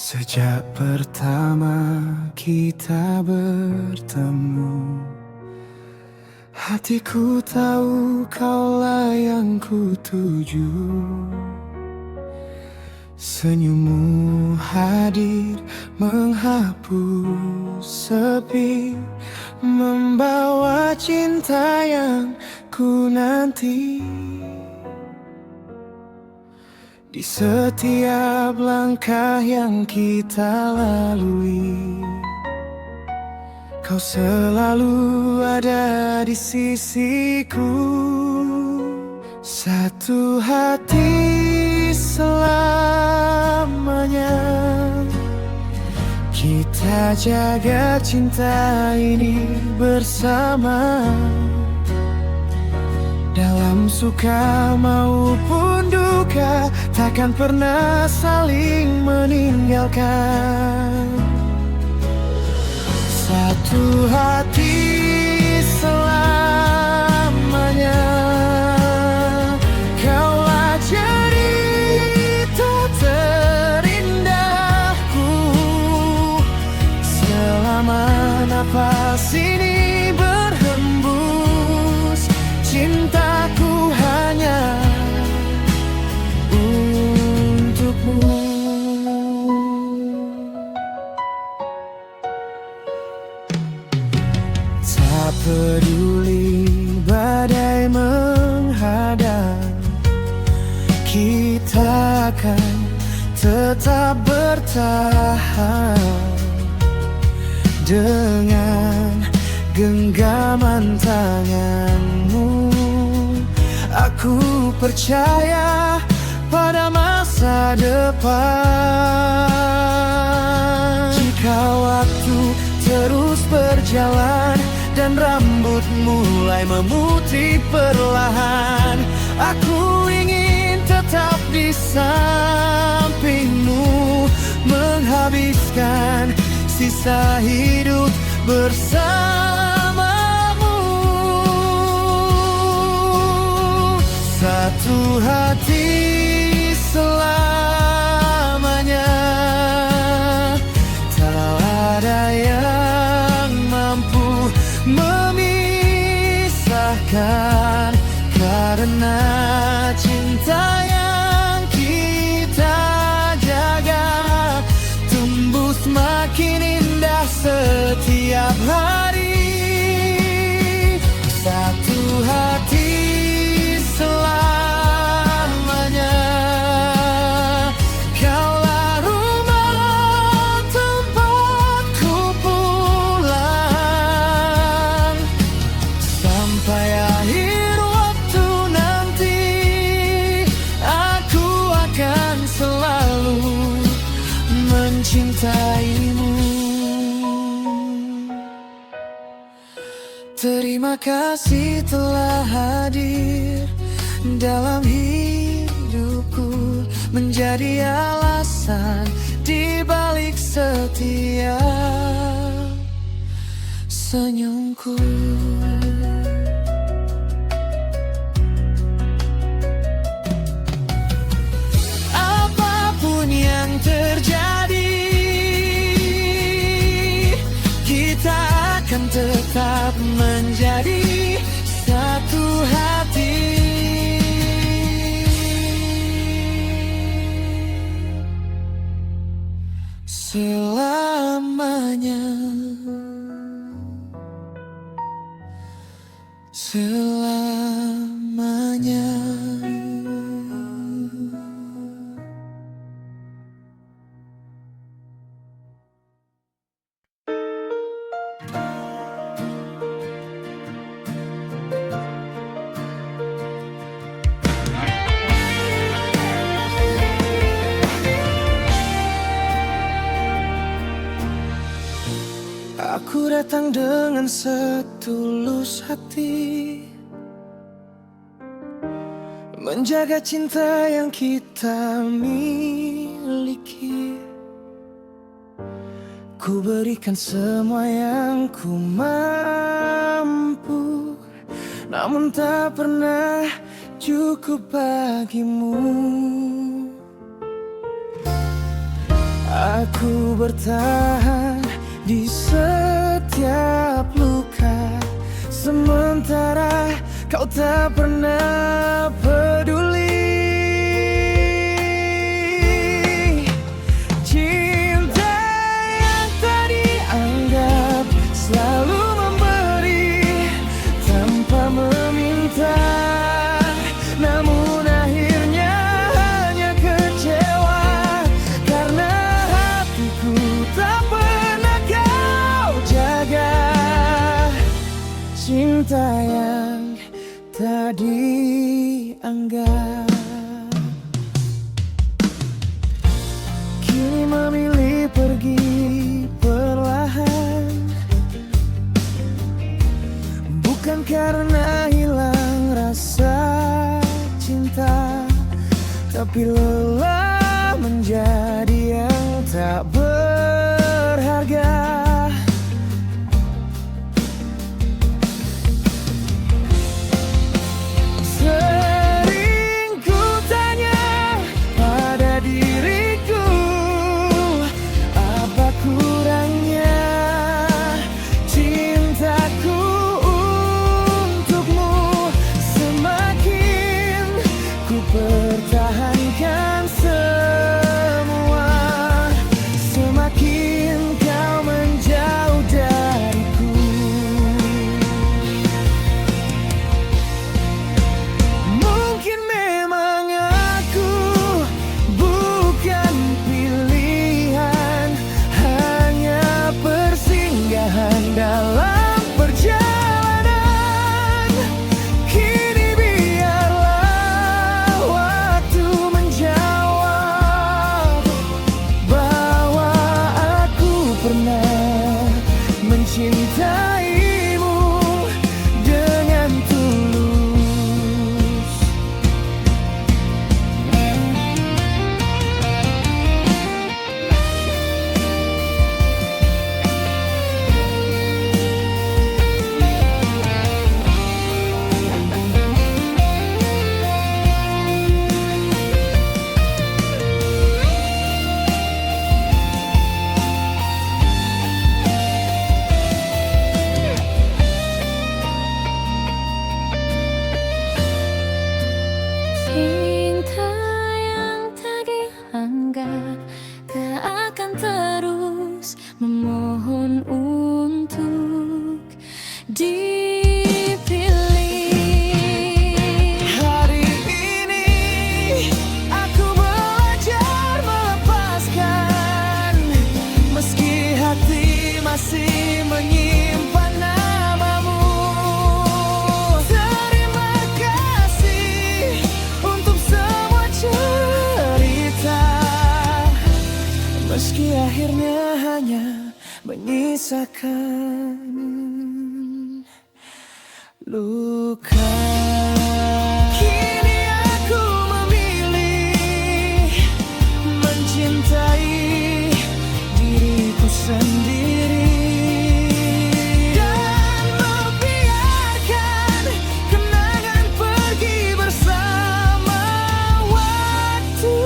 Sejak pertama kita bertemu, hatiku tahu kaulah yang ku tuju. Senyummu hadir menghapus sepi, membawa cinta yang ku nanti. Di setiap langkah yang kita lalui, kau selalu ada di sisiku. Satu hati selamanya, kita jaga cinta ini bersama. Dalam suka maupun duka, takkan pernah saling meninggalkan. Satu hati selamanya, kaulah cerita terindahku. Selama nafas ini berhembus, cintaku hanya untukmu. Tak peduli badai menghadang, kita akan tetap bertahan. Dengan genggaman tanganmu, aku percaya pada masa depan. Jika waktu terus berjalan dan rambut mulai memutih perlahan, aku ingin tetap di sampingmu, menghabiskan sisa hidup bersamamu. Satu hati selamanya, tak ada yang mampu memisahkan, karena cinta yang kita jaga tumbuh semakin indah setiap hari. Satu hati selamanya, kaulah rumah tempatku pulang. Sampai akhir waktu nanti, aku akan selalu mencintaimu. Terima kasih telah hadir dalam hidupku, menjadi alasan di balik setiap senyumku. Apapun yang terjadi, kita akan tetap menjadi satu hati. Selamanya, selamanya. Aku datang dengan setulus hati, menjaga cinta yang kita miliki. Ku berikan semua yang ku mampu, namun tak pernah cukup bagimu. Aku bertahan di setiap luka, sementara kau tak pernah peduli. Cinta yang tak dianggap selalu memberi tanpa meminta, namun akhirnya hanya kecewa karena hatiku tak pernah kau jaga. Cinta yang tak dianggap kini memilih pergi perlahan, bukan karena hilang rasa cinta, tapi lelah menjadi yang tak berharga. Sering ku tanya pada diriku, apa kurangnya cintaku untukmu. Semakin ku pertahankan semua, semakin kau menjauh dariku. Mungkin memang aku bukan pilihan, hanya persinggahan dalam perjalanan. Kini biarlah waktu menjawab bahwa aku pernah mencintaimu dengan tulus. Cinta yang tak dianggap tak akan terus memohon untuk dipilih. Hari ini aku belajar melepaskan, meski hati masih menyimpan namamu. Terima kasih untuk semua cerita, meski akhirnya hanya menyisakan luka. Kini aku memilih mencintai diriku sendiri dan membiarkan kenangan pergi bersama waktu.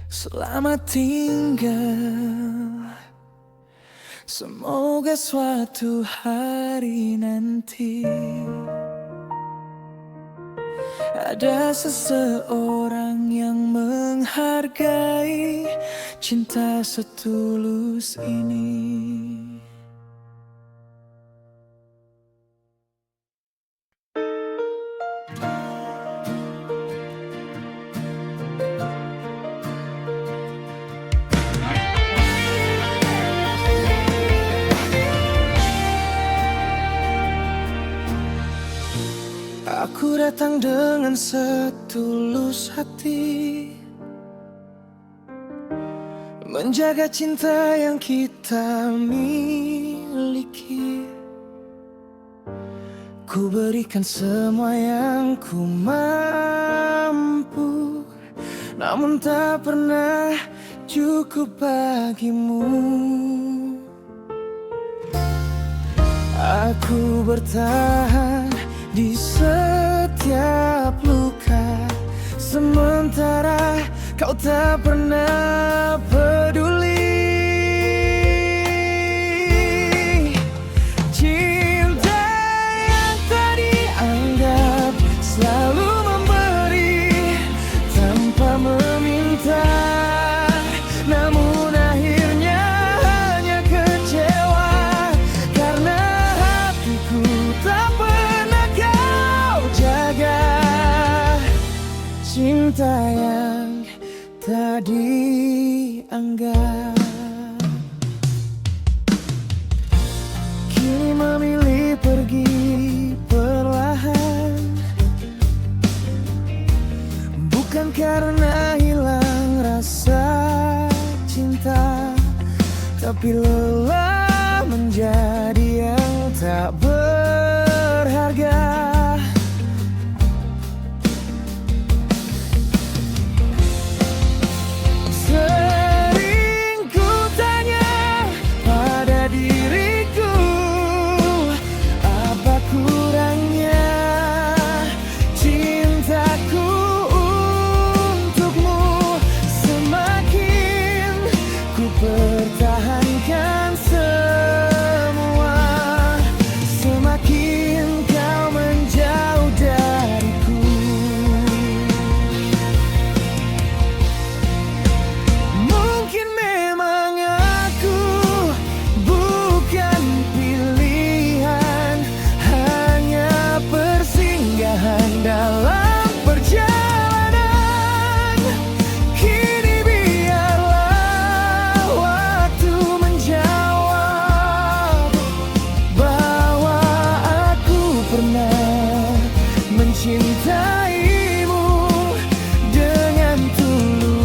Selamat tinggal, semoga suatu hari nanti ada seseorang yang menghargai cinta setulus ini. Aku datang dengan setulus hati, menjaga cinta yang kita miliki. Ku berikan semua yang ku mampu, namun tak pernah cukup bagimu. Aku bertahan di setiap luka, sementara kau tak pernah peduli. Cinta yang tak dianggap selalu memberi tanpa meminta, namun akhirnya hanya kecewa karena hatiku tak pernah kau jaga. Cinta yang tak dianggap kini memilih pergi perlahan, bukan karena hilang rasa cinta, tapi lelah menjadi yang tak berharga. Sering ku tanya pada diriku, apa kurangnya cintaku untukmu. Semakin ku pertahankan semua, semakin kau menjauh dariku. Mungkin memang aku bukan pilihan, hanya persinggahan dalam perjalanan. Kini biarlah waktu menjawab bahwa aku pernah mencintaimu dengan tulus.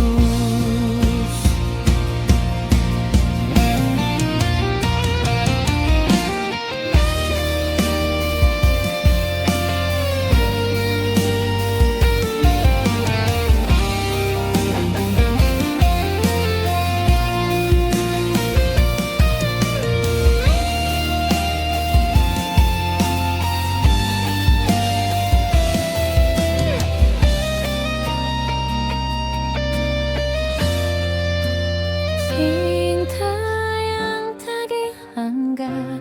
Cinta yang tak dianggap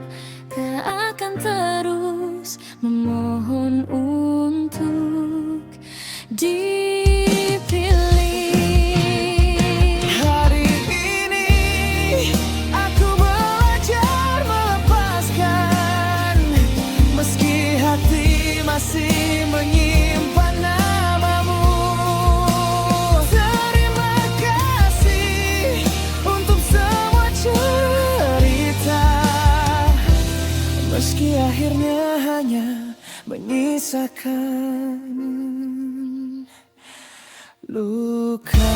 tak akan terus memohon untuk dipilih. Hari ini aku belajar melepaskan, meski hati masih menyimpan namamu. Terima kasih untuk semua cerita, meski akhirnya hanya menyisakan luka.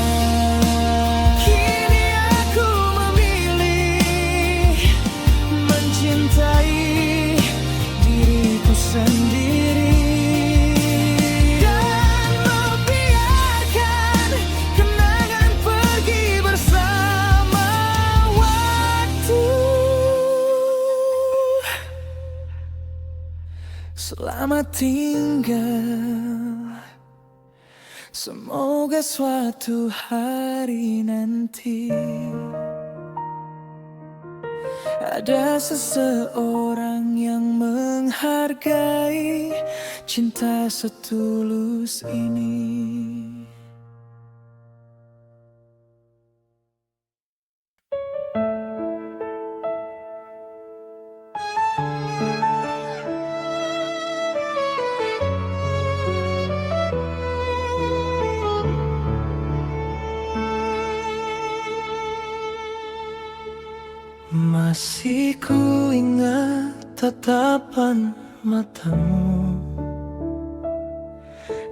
Kini aku memilih mencintai diriku sendiri dan membiarkan kenangan pergi bersama waktu. Selamat tinggal, semoga suatu hari nanti ada seseorang yang menghargai cinta setulus ini. Masih ku ingat tatapan matamu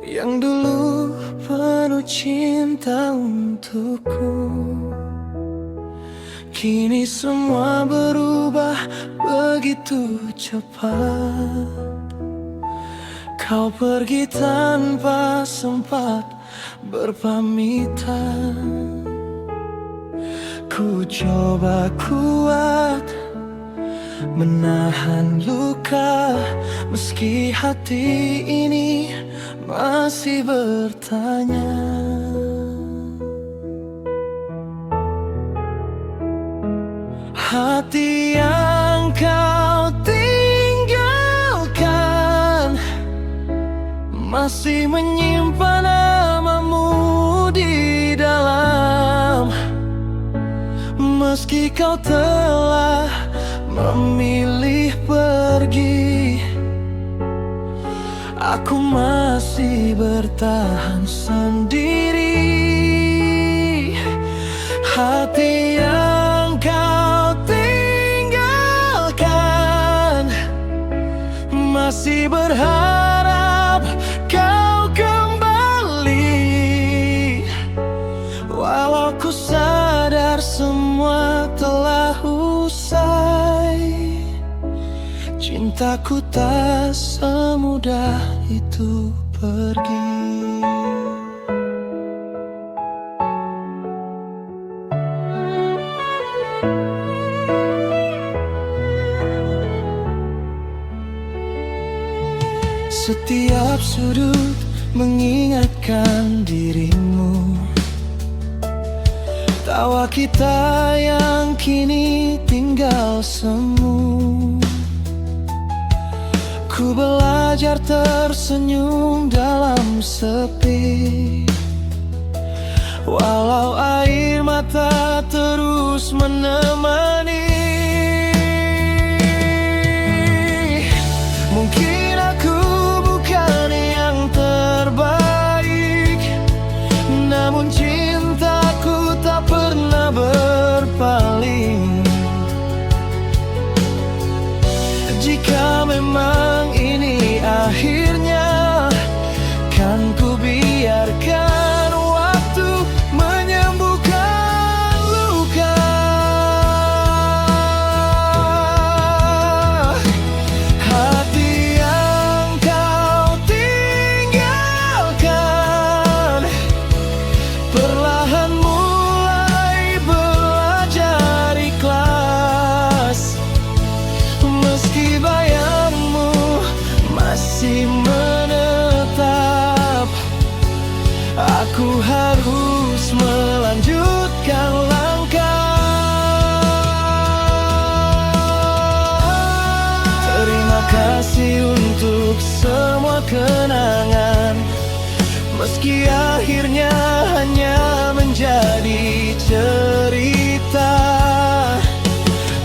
yang dulu penuh cinta untukku. Kini semua berubah begitu cepat. Kau pergi tanpa sempat berpamitan. Ku coba kuat menahan luka, meski hati ini masih bertanya. hati yang kau tinggalkan masih menyimpan namamu di dalam. Meski kau telah memilih pergi, aku masih bertahan sendiri. Hati yang kau tinggalkan masih berharap kau kembali. Walau ku sadar semua telah usai, cintaku tak semudah itu pergi. Setiap sudut mengingatkan dirimu, tawa kita yang kini tinggal semu. Ku belajar tersenyum dalam sepi, walau air mata terus menemani. Mungkin aku bukan yang terbaik, namun cintaku tak pernah berpaling. Jika memang ini akhirnya, kan ku biarkan waktu menyembuhkan luka. Hati yang kau tinggalkan perlahan mulai belajar ikhlas. Meski bayangmu masih menetap, aku harus melanjutkan langkah. Terima kasih untuk semua kenangan, meski akhirnya hanya menjadi cerita.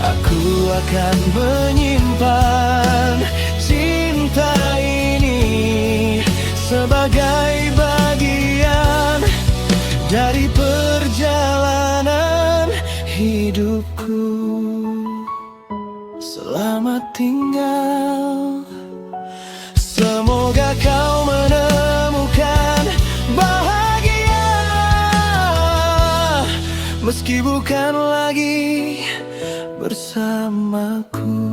Aku akan menyimpan cinta ini sebagai bagian dari perjalanan hidupku. Selamat tinggal, semoga kau menemukan bahagia, meski bukan lagi bersamaku.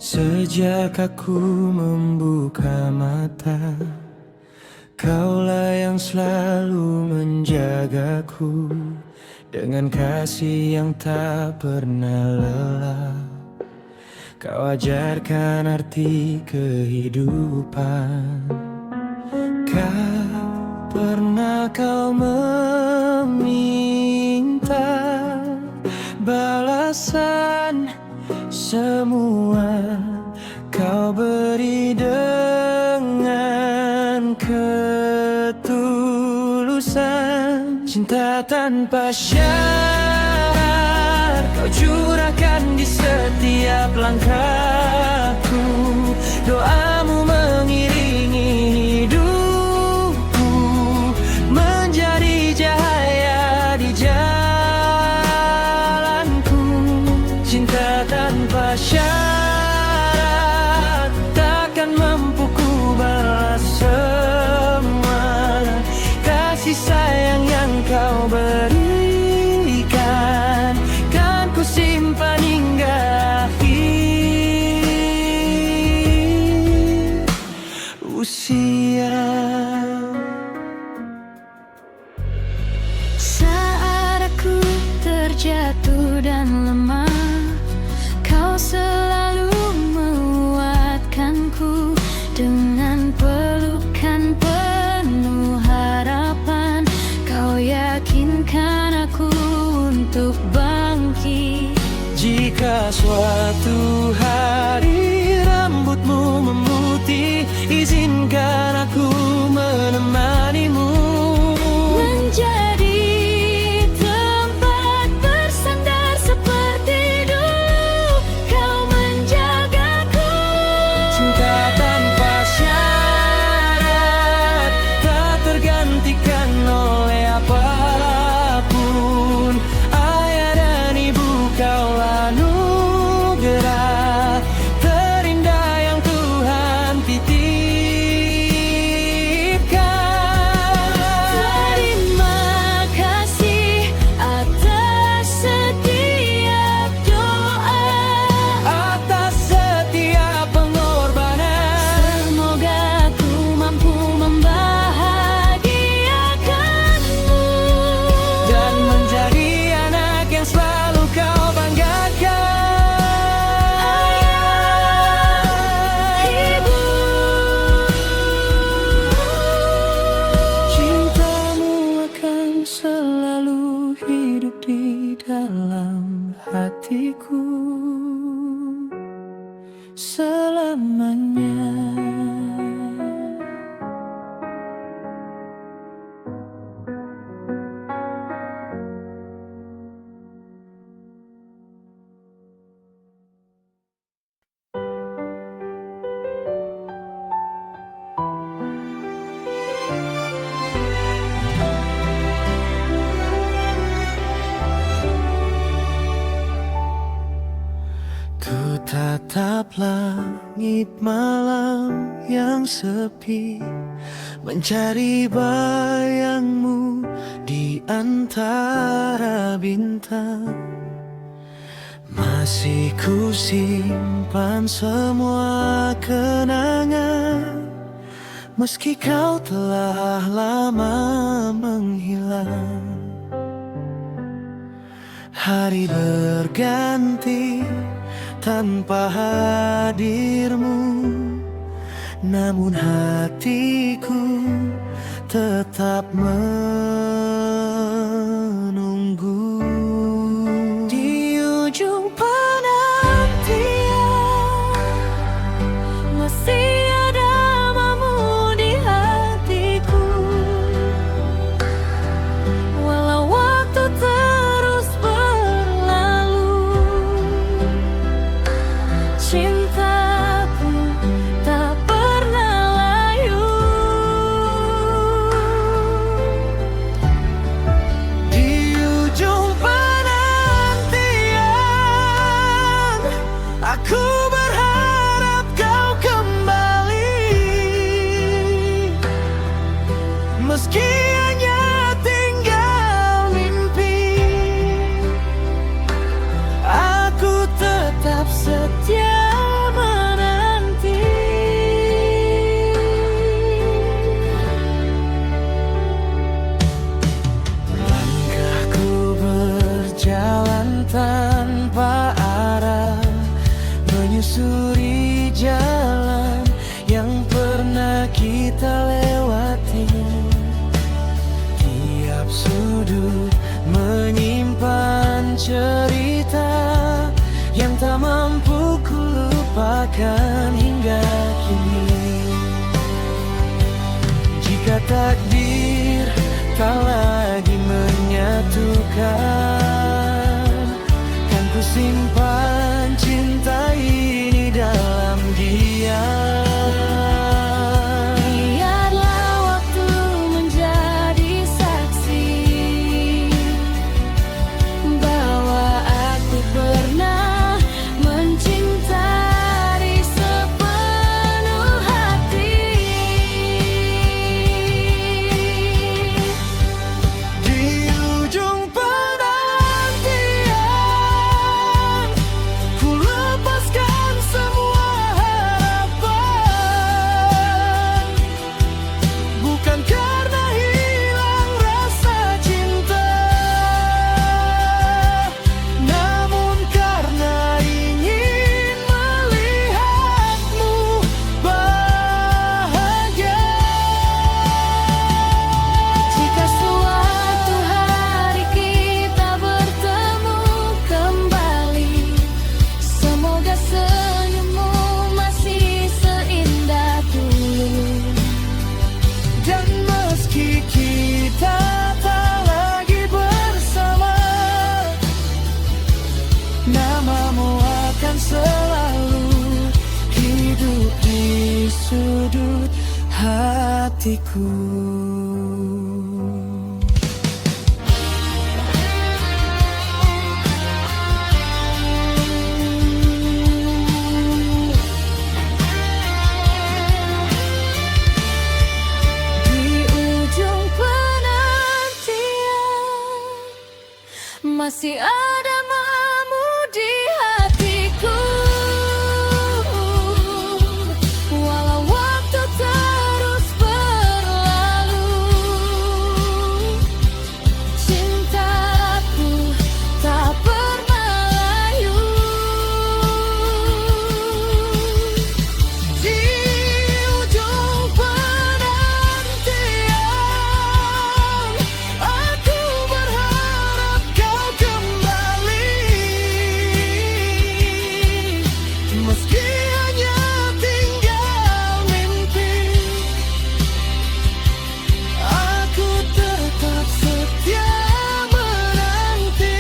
Sejak aku membuka mata, kaulah yang selalu menjagaku dengan kasih yang tak pernah lelah. Kau ajarkan arti kehidupan. Pernah kau meminta balasan, semua kau beri dengan ketulusan. Cinta tanpa syarat kau curahkan di setiap langkahku. Doamu mengiringi hidupku, menjadi cahaya di jalanku. Cinta tanpa syarat takkan mampu ku balas semua kasih sayang yang kau berikan. Kan ku simpan hingga akhir dan lemah, kau selalu menguatkanku dengan pelukan penuh harapan. Kau yakinkan aku untuk bangkit. Jika suatu hari rambutmu memutih, izinkan aku menemanimu. Menjadi tempat bersandar seperti dulu, kau menjagaku. Cinta tanpa syarat, tak tergantikan oleh apapun. Ayah dan ibu kaulah anugerah terindah yang Tuhan titipkan. Terima kasih atas setiap doa, Atas setiap pengorbanan, semoga ku mampu membahagiakanmu dan menjadi anak yang selalu kau banggakan. Ibu. Cintamu akan selalu hidup di dalam hatiku selamanya. Ku tatap langit malam yang sepi, mencari bayangmu di antara bintang. Masih ku simpan semua kenangan, meski kau telah lama menghilang. Hari berganti tanpa hadirmu, namun hatiku tetap menunggu. Di ujung penantian Masih ada namamu di hatiku, walau waktu terus berlalu. Cintaku tak pernah layu. Di ujung penantian, aku berharap kau kembali, meski hanya tinggal mimpi. Aku tetap setia menanti. Langkahku berjalan tanpa arah, menyusuri jalan yang pernah kita lewati. Tiap sudut menyimpan cerita yang tak mampu ku lupakan hingga kini. Jika takdir tak lagi menyatukan, kan ku simpan cinta ini dalam diam. Biarlah waktu menjadi saksi bahwa aku pernah mencintai sepenuh hati. Di ujung penantian, Namamu akan selalu hidup di sudut hatiku. Masih ada namamu di hatiku, walau waktu terus berlalu. Cintaku tak pernah layu. Di ujung penantian, aku berharap kau kembali. Meski hanya tinggal mimpi, aku tetap setia menanti.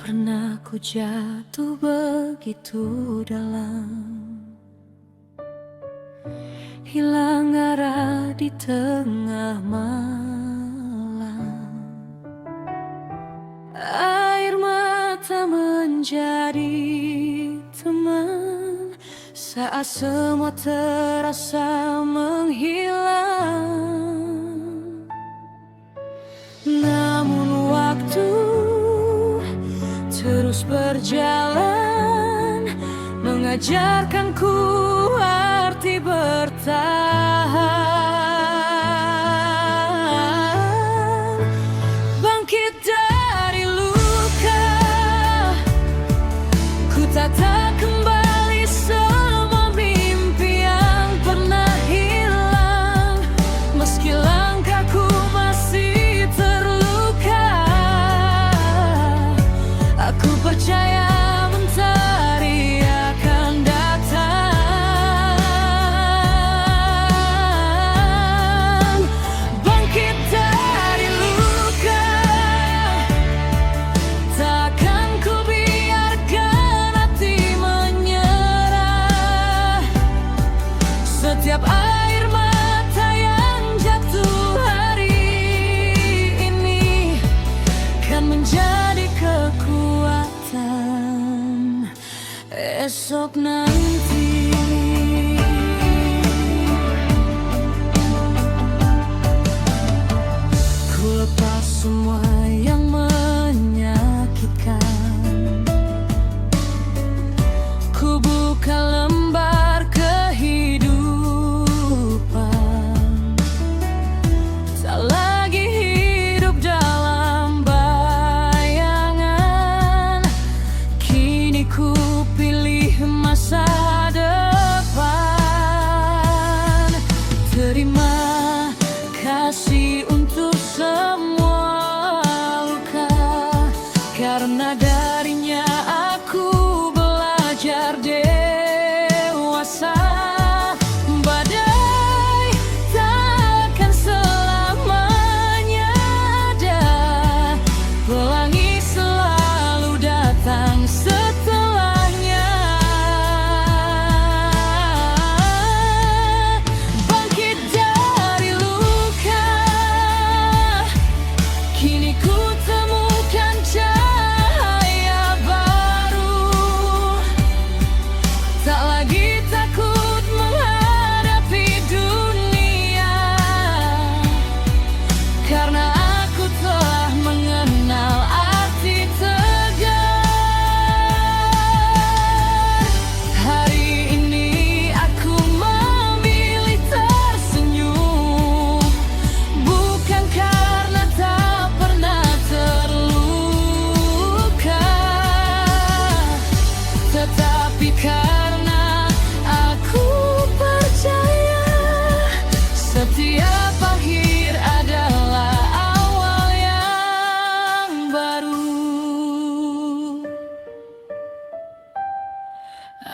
Pernah ku jatuh begitu dalam, hilang arah di tengah malam. Air mata menjadi teman saat semua terasa menghilang. Namun waktu terus berjalan, mengajarkanku arti bertahan. Bangkit dari luka, ku tata kembali semua mimpi yang pernah hilang. Meski langkahku masih terluka, aku percaya mentari akan datang. Bangkit dari luka, takkan ku biarkan hati menyerah. Setiap air mata yang jatuh hari ini kan menjadi kekuatan esok nanti. Ku lepas semua yang menyakitkan, ku buka lembar kehidupan. Tak lagi hidup dalam bayangan, kini ku pilih masa depan. Terima kasih untuk semua luka, karena darinya aku belajar dewasa. Badai takkan selamanya ada, pelangi selalu datang setelahnya. Bangkit dari luka, kini ku temukan cahaya.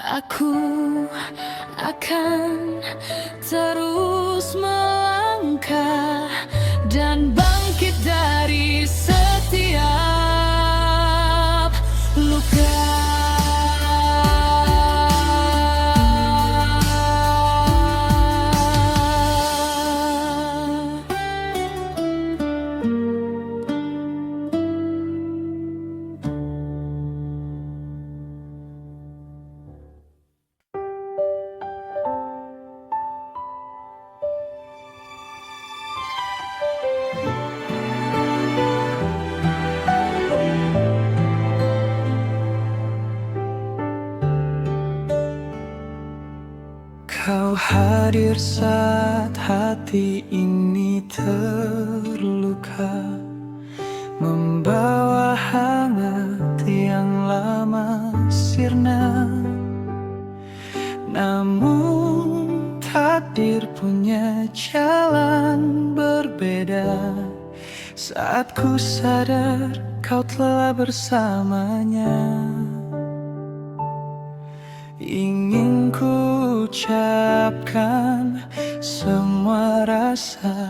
Aku akan terus melangkah dan bangkit dari setiap luka. Kau hadir saat hati ini terluka, membawa hangat yang lama sirna. Namun takdir punya jalan berbeda. Saat ku sadar kau telah bersamanya, ingin ku ucapkan semua rasa,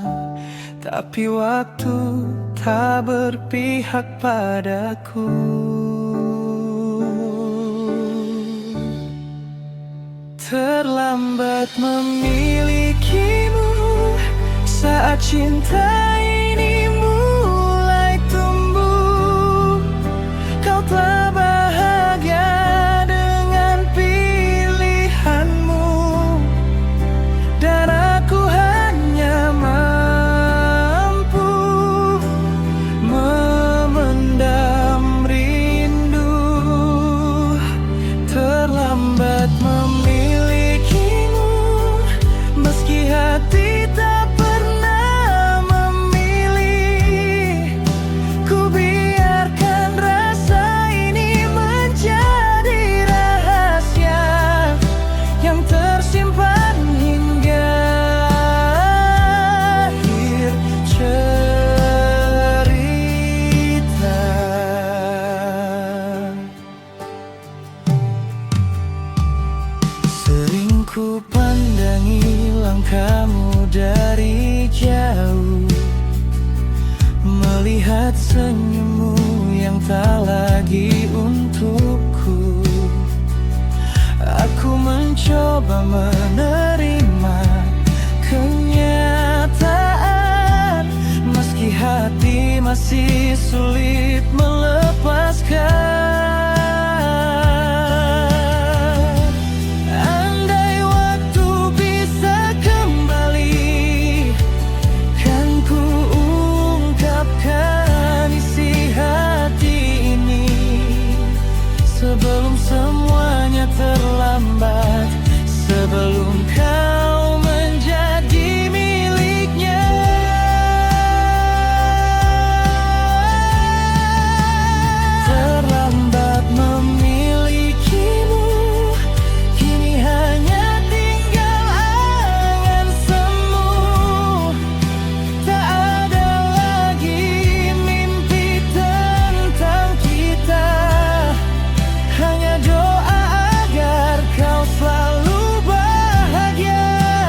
tapi waktu tak berpihak padaku. Terlambat memilikimu saat cinta ini mulai tumbuh. Kau telah bahagia dengan pilihanmu, dan aku hanya mampu memendam rindu. Terlambat memilikimu, meski hati tak pernah memilih. Ku biarkan rasa ini menjadi rahasia yang tersimpan hingga akhir cerita. Sering ku pandangi langkahmu dari jauh, melihat senyummu yang tak lagi untukku. Aku mencoba menerima kenyataan, meski hati masih sulit melepaskan. Andai waktu bisa kembali, kan ku ungkapkan isi hati ini sebelum semuanya terlambat, sebelum kau menjadi miliknya. Terlambat memilikimu, kini hanya tinggal angan semu. Tak ada lagi mimpi tentang kita, hanya doa agar kau selalu bahagia.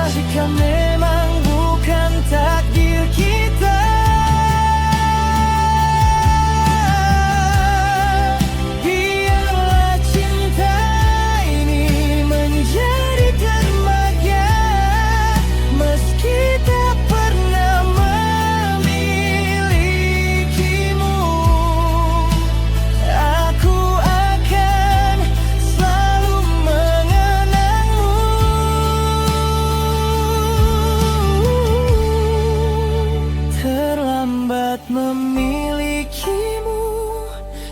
Jika memang bukan takdir kita, biarlah cinta ini menjadi dermaga, meski tak pernah memilikimu. Aku akan selalu mengenangmu. Terlambat memilikimu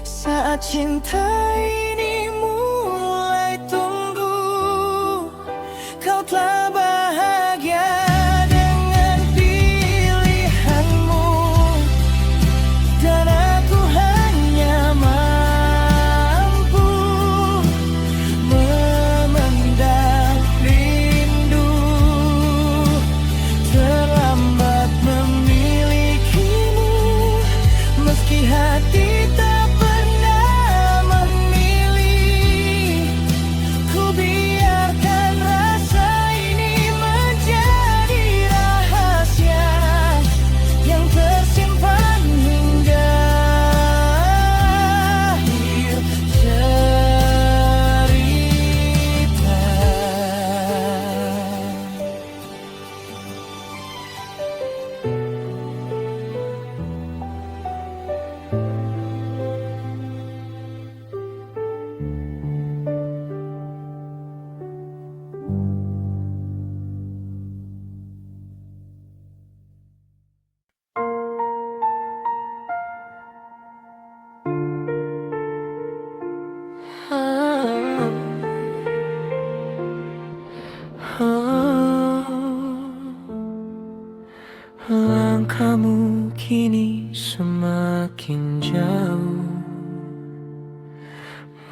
saat cinta ini mulai tumbuh. Kau telah bahagia dengan pilihanmu, dan aku hanya mampu memendam rindu. Terlambat memilikimu, meski hati tak pernah memilih.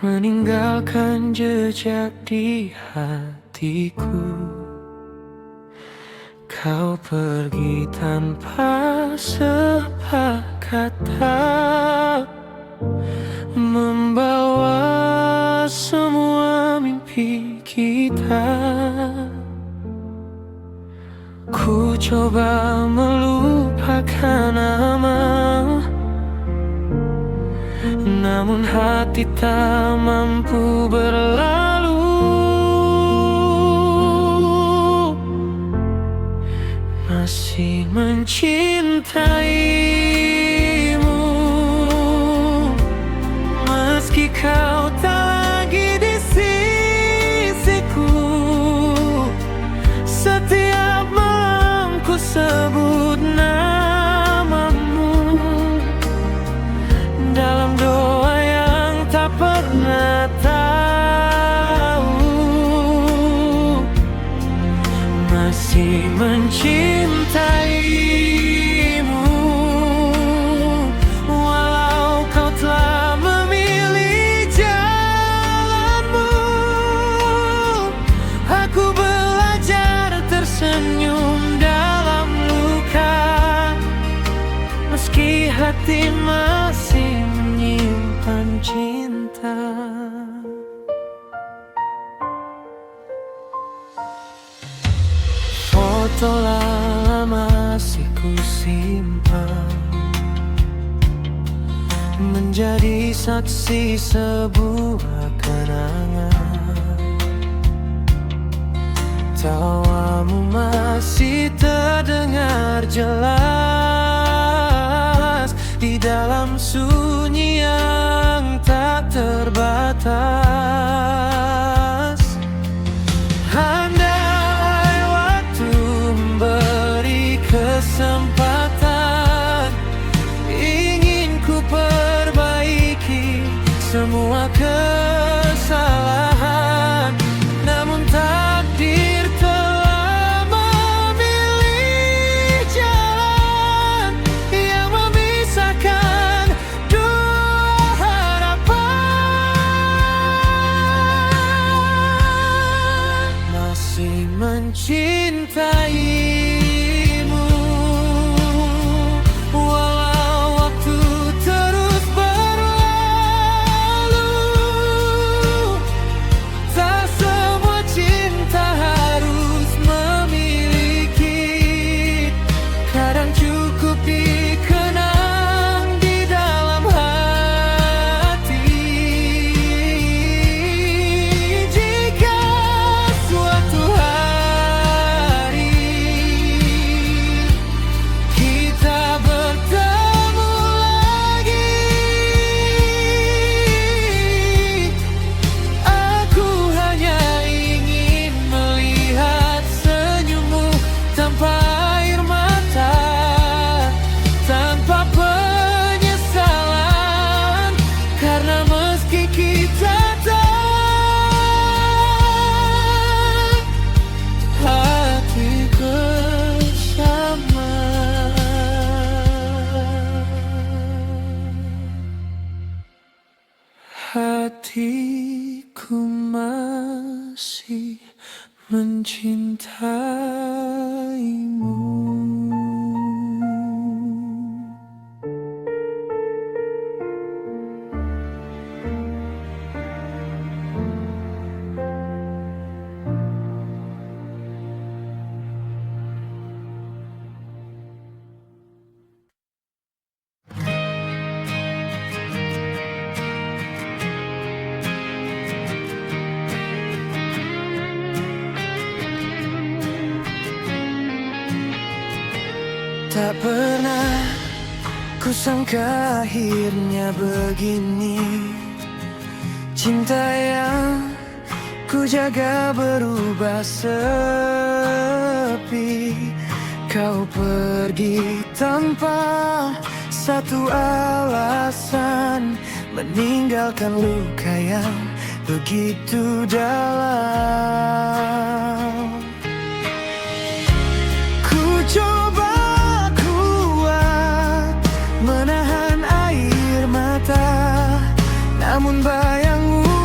meninggalkan jejak di hatiku. Kau pergi tanpa sepakata, membawa semua mimpi kita. Ku coba melupakan nama, namun hati tak mampu berlalu. Masih mencintaimu, meski kau tak lagi di sisiku. Setiap malam ku sebut namamu dalam doa yang tak pernah tahu. Masih mencintaimu, walau kau telah memilih jalanmu. Aku belajar tersenyum dalam luka, meski hati masih menyimpan cinta. Foto lama masih ku simpan, menjadi saksi sebuah kenangan. Tawamu masih terdengar jelas di dalam sunyi yang tak terbatas. Andai waktu memberi kesempatan, ingin ku perbaiki semua kesalahan. Namun takdir telah memilih jalan yang memisahkan dua harapan. Masih mencintaimu, walau waktu terus berlalu. Tak semua cinta harus memiliki, kadang cukup dikenang di dalam hati. Jika suatu hari kita bertemu lagi, aku hanya ingin melihat senyummu tanpa air mata, tanpa penyesalan. Karena meski kita tak hati bersama. Hatiku masih mencintaimu. Tak pernah kusangka akhirnya begini. Cinta yang ku jaga berubah sepi. Kau pergi tanpa satu alasan, meninggalkan luka yang begitu dalam. Ku coba menahan air mata, namun bayangmu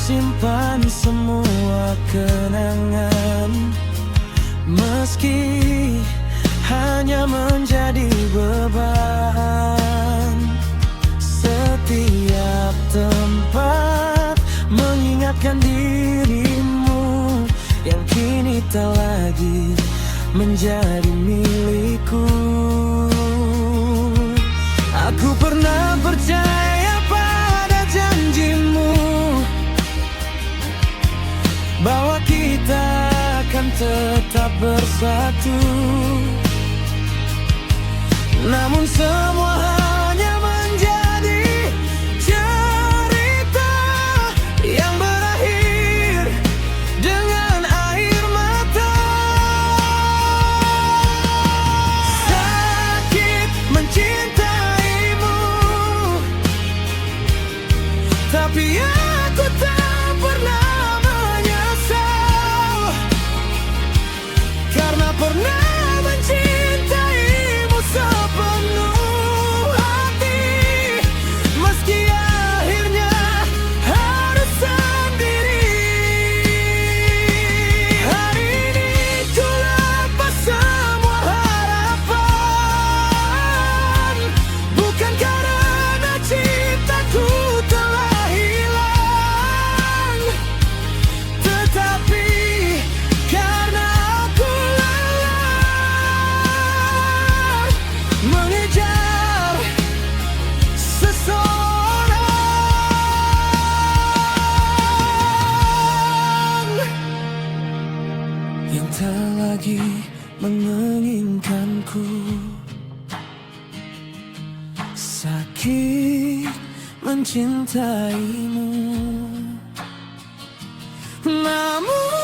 simpan semua kenangan, meski hanya menjadi beban. Setiap tempat mengingatkan dirimu yang kini tak lagi menjadi milikku. Aku pernah percaya pada janjimu bahwa kita akan tetap bersatu. Namun semua hanya menjadi cerita yang berakhir dengan air mata. Sakit mencintaimu, tapi aku tak pernah menyesal, karena pernah mencintaimu sepenuh hati, meski akhirnya harus sendiri. Hari ini ku lepas semua harapan, bukan karena cintaku telah hilang, tetapi karena aku lelah mengejar seseorang yang tak lagi menginginkanku. Sakit mencintaimu, namun